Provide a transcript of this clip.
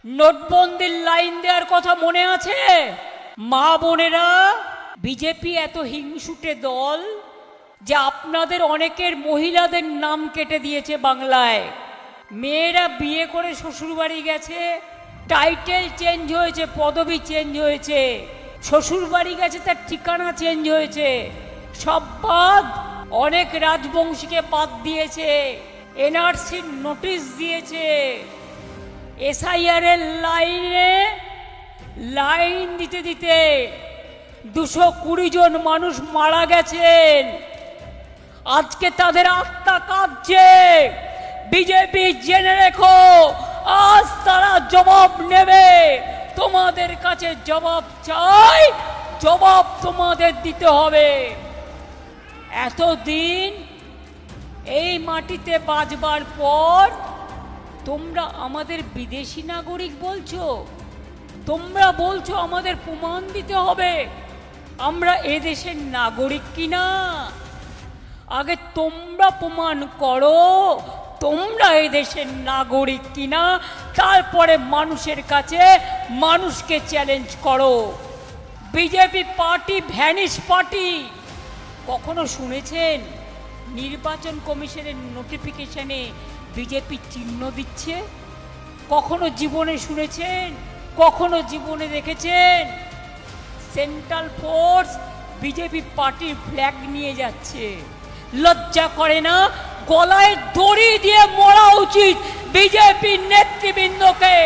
নোটবন্দির line দেওয়ার কথা মনে আছে? মা বোনেরা, বিজেপি এত হিংসুটে দল যে আপনাদের অনেকের মহিলাদের নাম কেটে দিয়েছে বাংলায়। মেয়েরা বিয়ে করে শ্বশুরবাড়ি গেছে, টাইটেল চেঞ্জ হয়েছে, পদবি চেঞ্জ হয়েছে, শ্বশুরবাড়ি গেছে তার ঠিকানা চেঞ্জ হয়েছে, সব বাদ। অনেক রাজবংশীকে বাদ দিয়েছে, এনআরসির নোটিশ দিয়েছে, এসআইআর এর লাইন দিতে দিতে 220 জন মানুষ মারা গেছেন। আজকে তাদের আত্মা কাঁদছে। বিজেপি জেনে রেখো, আজ তারা জবাব নেবে। তোমাদের কাছে জবাব চাই, জবাব তোমাদের দিতে হবে। এতদিন এই মাটিতে বাঁচবার পর তোমরা আমাদের বিদেশি নাগরিক বলছো, তোমরা বলছো আমাদের প্রমাণ দিতে হবে আমরা এদেশের নাগরিক কিনা। আগে তোমরা প্রমাণ করো তোমরা এদেশের নাগরিক কিনা, তারপরে মানুষের কাছে মানুষকে চ্যালেঞ্জ করো। BJP party vanish party. কখনো শুনেছেন নির্বাচন কমিশনের নোটিফিকেশনে বিজেপি চিহ্ন দিচ্ছে? কখনো জীবনে শুনেছেন? কখনো জীবনে দেখেছেন সেন্ট্রাল ফোর্স বিজেপি পার্টির ফ্ল্যাগ নিয়ে যাচ্ছে? লজ্জা করে না? গলায় দড়ি দিয়ে মরা উচিত বিজেপি নেতৃবৃন্দকে।